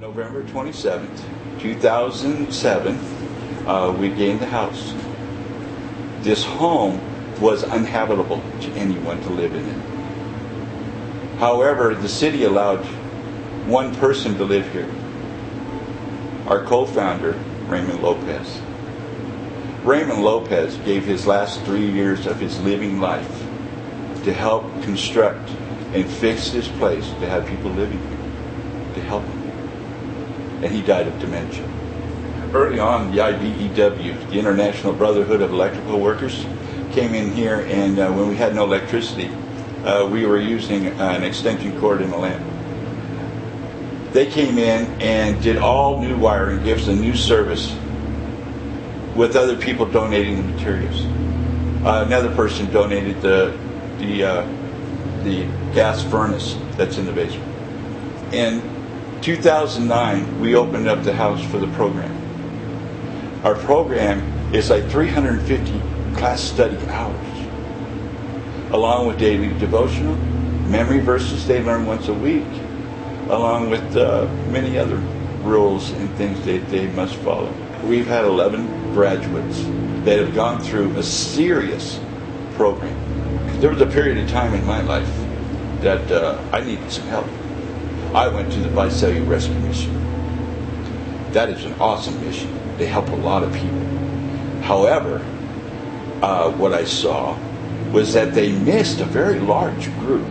November 27th, 2007, we gained the house. This home was uninhabitable to anyone to live in it. However, the city allowed one person to live here. Our co-founder, Raymond Lopez. Raymond Lopez gave his last 3 years of his living life to help construct and fix this place to have people living here, to help them. And he died of dementia. Early on, the IBEW, the International Brotherhood of Electrical Workers, came in here, and when we had no electricity, we were using an extension cord and a lamp. They came in and did all new wiring, gave us a new service, with other people donating the materials. Another person donated the gas furnace that's in the basement. In 2009, we opened up the house for the program. Our program is like 350 class study hours, along with daily devotional, memory verses they learn once a week, along with many other rules and things they must follow. We've had 11 graduates that have gone through a serious program. There was a period of time in my life that I needed some help. I went to the TulareRescueMission. That is an awesome mission. They help a lot of people. However, what I saw was that they missed a very large group.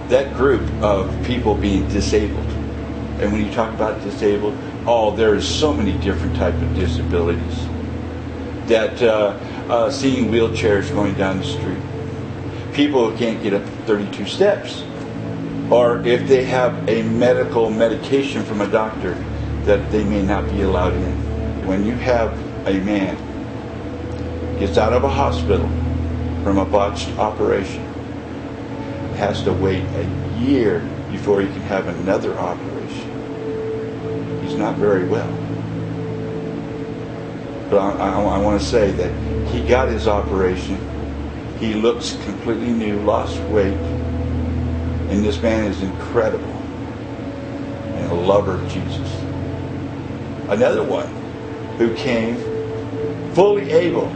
That group of people being disabled. And when you talk about disabled, there is so many different types of disabilities. That seeing wheelchairs going down the street. People who can't get up 32 steps. Or if they have a medication from a doctor that they may not be allowed in. When you have a man gets out of a hospital from a botched operation, has to wait a year before he can have another operation. He's not very well. But I want to say that he got his operation. He looks completely new, lost weight, and this man is incredible and a lover of Jesus. Another one who came fully able,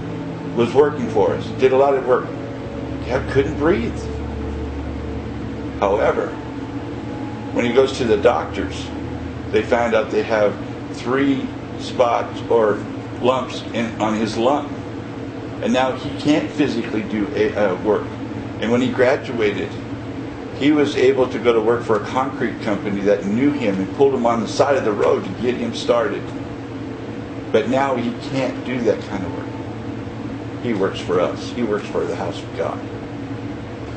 was working for us, did a lot of work, couldn't breathe. However, when he goes to the doctors, they found out they have 3 spots or lumps on his lung. And now he can't physically do work. And when he graduated, he was able to go to work for a concrete company that knew him and pulled him on the side of the road to get him started. But now he can't do that kind of work. He works for us. He works for the house of God.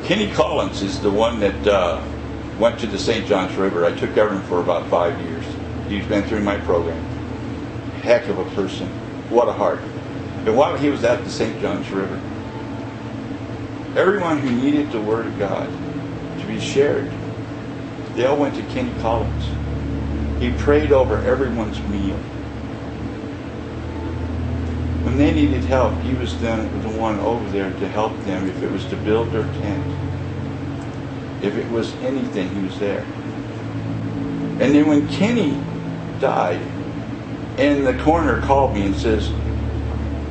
Kenny Collins is the one that went to the St. Johns River. I took care of him for about 5 years. He's been through my program. Heck of a person. What a heart. And while he was at the St. Johns River, everyone who needed the Word of God to be shared, they all went to Kenny Collins. He prayed over everyone's meal. When they needed help, he was the one over there to help them. If it was to build their tent, if it was anything, he was there. And then when Kenny died, and the coroner called me and says,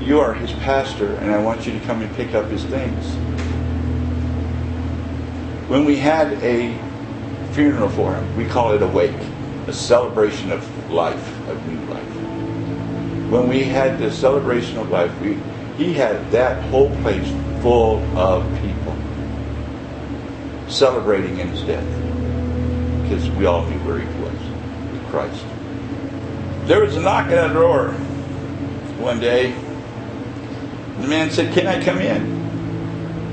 "You are his pastor, and I want you to come and pick up his things." When we had a funeral for him, we call it a wake, a celebration of life, of new life. When we had the celebration of life, he had that whole place full of people celebrating in his death, because we all knew where he was, with Christ. There was a knock at the door one day. The man said, "Can I come in?"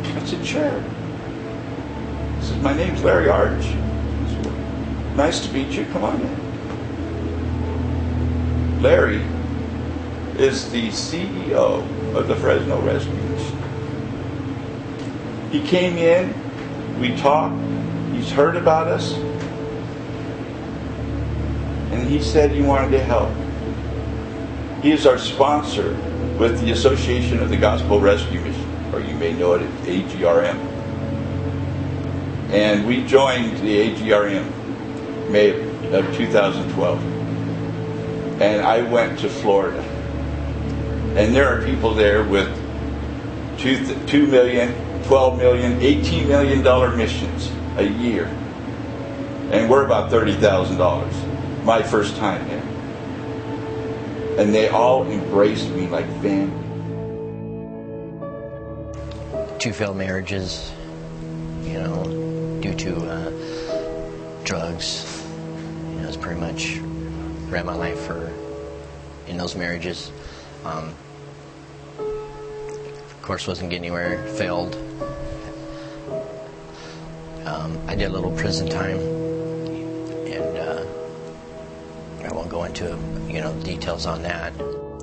I said, "Sure." He said, "My name's Larry Arch." I said, "Nice to meet you. Come on in." Larry is the CEO of the Fresno Rescue Mission. He came in, we talked, he's heard about us, and he said he wanted to help. He is our sponsor with the Association of the Gospel Rescue Mission, or you may know it as AGRM. And we joined the AGRM May of of 2012. And I went to Florida. And there are people there with $2 million, $12 million, $18 million missions a year. And we're about $30,000. My first time there. And they all embraced me like family. 2 failed marriages, you know, due to drugs. You know, it's pretty much ran my life in those marriages. Of course, wasn't getting anywhere. Failed. I did a little prison time, and I won't go into details on that.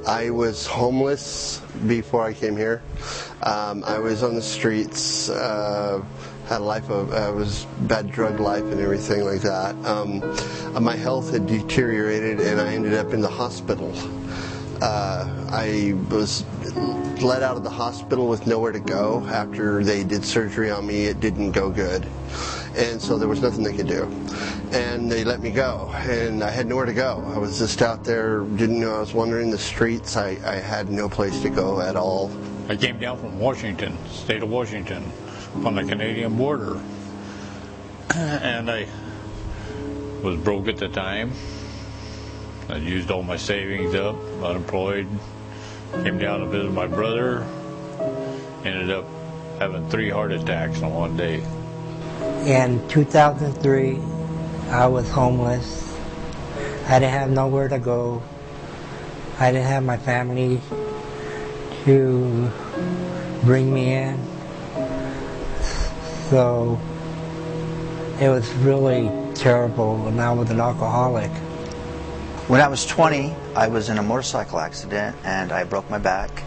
I was homeless before I came here. I was on the streets, had a life of, was bad drug life and everything like that. My health had deteriorated and I ended up in the hospital. I was let out of the hospital with nowhere to go. After they did surgery on me, it didn't go good. And so there was nothing they could do. And they let me go, and I had nowhere to go. I was just out there, didn't know, I was wandering the streets. I had no place to go at all. I came down from Washington, state of Washington, on the Canadian border. And I was broke at the time. I used all my savings up, unemployed. Came down to visit my brother. Ended up having 3 heart attacks in one day. In 2003, I was homeless. I didn't have nowhere to go. I didn't have my family to bring me in. So it was really terrible, and I was an alcoholic. When I was 20, I was in a motorcycle accident and I broke my back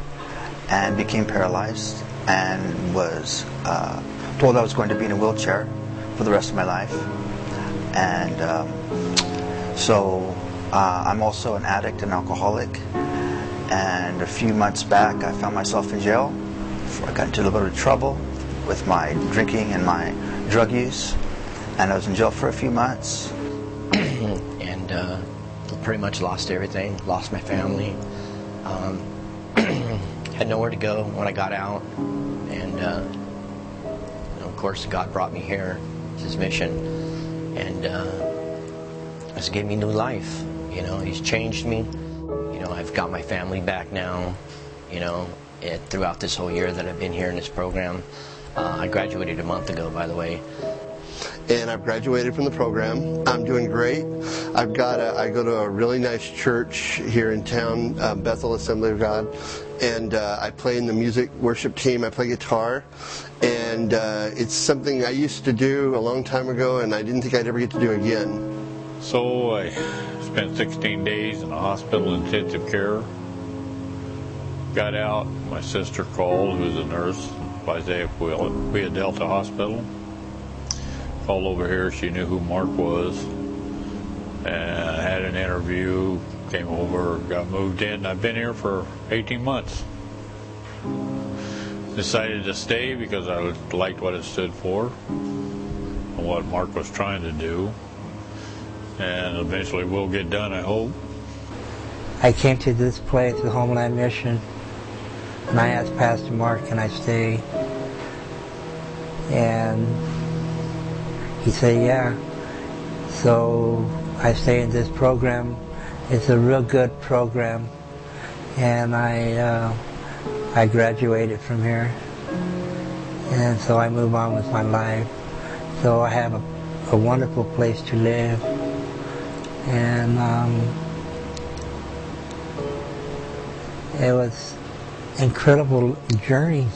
and became paralyzed and was told I was going to be in a wheelchair for the rest of my life. And so I'm also an addict and alcoholic. And a few months back, I found myself in jail. I got into a little bit of trouble with my drinking and my drug use. And I was in jail for a few months. And pretty much lost everything, lost my family. Had nowhere to go when I got out. And of course, God brought me here. It's His mission. And He's given me new life. You know, He's changed me. You know, I've got my family back now. You know, throughout this whole year that I've been here in this program. I graduated a month ago, by the way. And I've graduated from the program. I'm doing great. I go to a really nice church here in town, Bethel Assembly of God, and I play in the music worship team. I play guitar, and it's something I used to do a long time ago, and I didn't think I'd ever get to do again. So I spent 16 days in a hospital intensive care. Got out, my sister called, who was a nurse, Isaiah we had Delta Hospital. Called over here, she knew who Mark was, and I had an interview, came over, got moved in. I've been here for 18 months. Decided to stay because I liked what it stood for and what Mark was trying to do, and eventually will get done, I hope. I came to this place, the Homeland Mission, and I asked Pastor Mark, can I stay? And he said, yeah. So I stay in this program. It's a real good program. And I graduated from here. And so I move on with my life. So I have a wonderful place to live. And it was an incredible journey.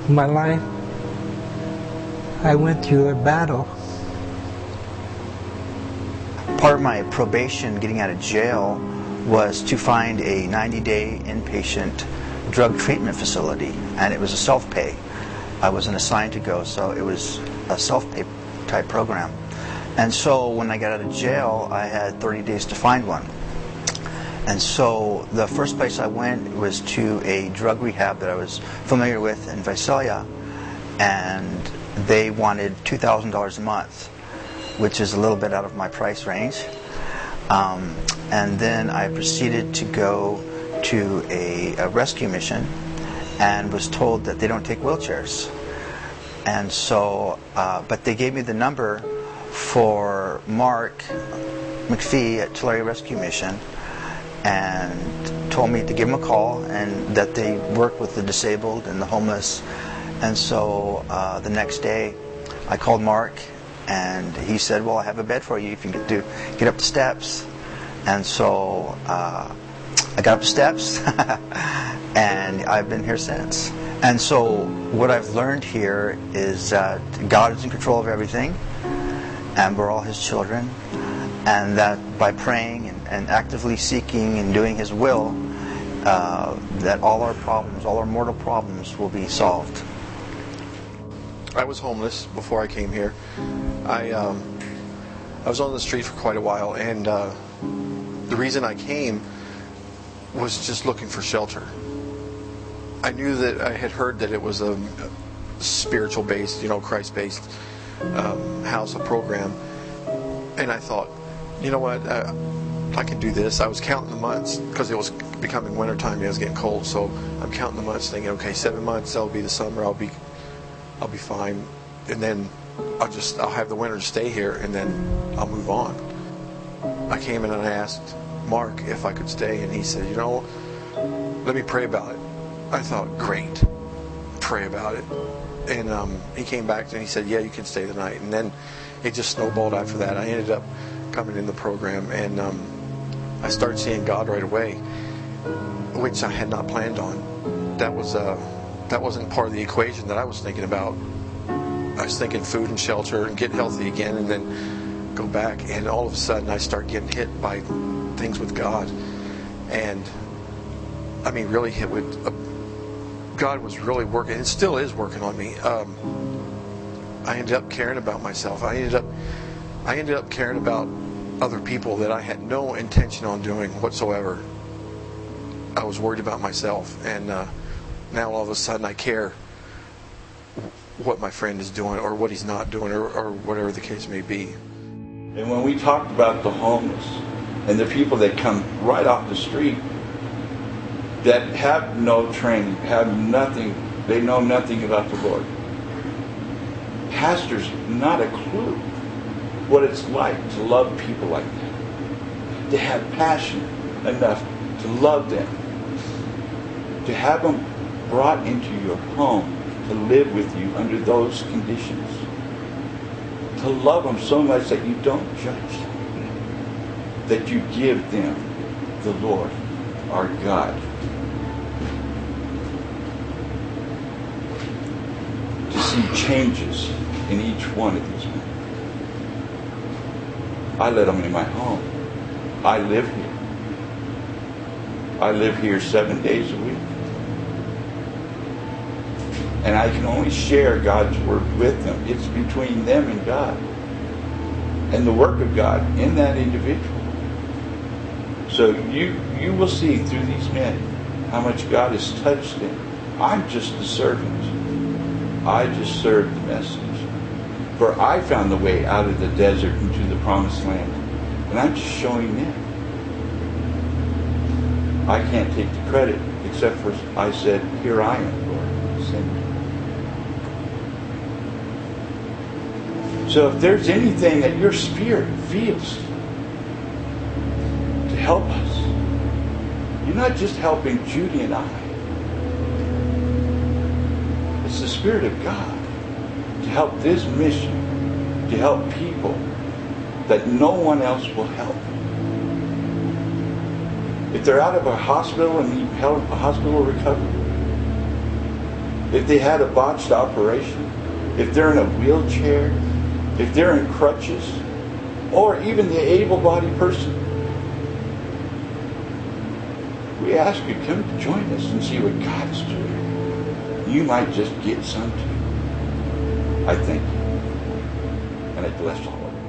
My life, I went through a battle. Part of my probation getting out of jail was to find a 90-day inpatient drug treatment facility, and it was a self-pay. I wasn't assigned to go, so it was a self-pay type program. And so when I got out of jail, I had 30 days to find one. And so the first place I went was to a drug rehab that I was familiar with in Visalia. and they wanted $2,000 a month, which is a little bit out of my price range. And then I proceeded to go to a rescue mission and was told that they don't take wheelchairs. And so, but they gave me the number for Mark McPhee at TulareRescueMission and told me to give him a call and that they work with the disabled and the homeless. And so the next day I called Mark and he said, well, I have a bed for you if you can get up the steps. And so I got up the steps and I've been here since. And so what I've learned here is that God is in control of everything and we're all His children, and that by praying and actively seeking and doing His will, that all our problems, all our mortal problems will be solved. I was homeless before I came here. I was on the street for quite a while, and the reason I came was just looking for shelter. I knew that I had heard that it was a spiritual-based, Christ-based house, a program, and I thought, you know what, I can do this. I was counting the months because it was becoming wintertime. It was getting cold, so I'm counting the months, thinking, okay, 7 months, that'll be the summer. I'll be fine, and then I'll have the winter to stay here, and then I'll move on. I came in and I asked Mark if I could stay, and he said, let me pray about it. I thought, great, pray about it. And he came back and he said, yeah, you can stay the night. And then it just snowballed after that. I ended up coming in the program, and I started seeing God right away, which I had not planned on. That wasn't part of the equation that I was thinking about. I was thinking food and shelter and get healthy again and then go back. And all of a sudden I start getting hit by things with God. And I mean, really hit with God was really working, and still is working on me. I ended up caring about myself. I ended up caring about other people that I had no intention on doing whatsoever. I was worried about myself, and now all of a sudden I care what my friend is doing or what he's not doing, or whatever the case may be. And when we talked about the homeless and the people that come right off the street that have no training, have nothing, they know nothing about the Lord. Pastors, not a clue what it's like to love people like that. To have passion enough to love them. To have them brought into your home to live with you under those conditions. To love them so much that you don't judge them. That you give them the Lord, our God. To see changes in each one of these men. I let them in my home. I live here. I live here 7 days a week. And I can only share God's Word with them. It's between them and God. And the work of God in that individual. So you will see through these men how much God has touched them. I'm just the servant. I just serve the message. For I found the way out of the desert into the promised land. And I'm just showing them. I can't take the credit except for I said, here I am, Lord, send me. So if there's anything that your spirit feels to help us, you're not just helping Judy and I. It's the Spirit of God to help this mission, to help people that no one else will help. If they're out of a hospital and need help, a hospital recovery, if they had a botched operation, if they're in a wheelchair, if they're in crutches, or even the able-bodied person, we ask you to come join us and see what God's doing. You might just get some too. I thank you. And I bless all of you.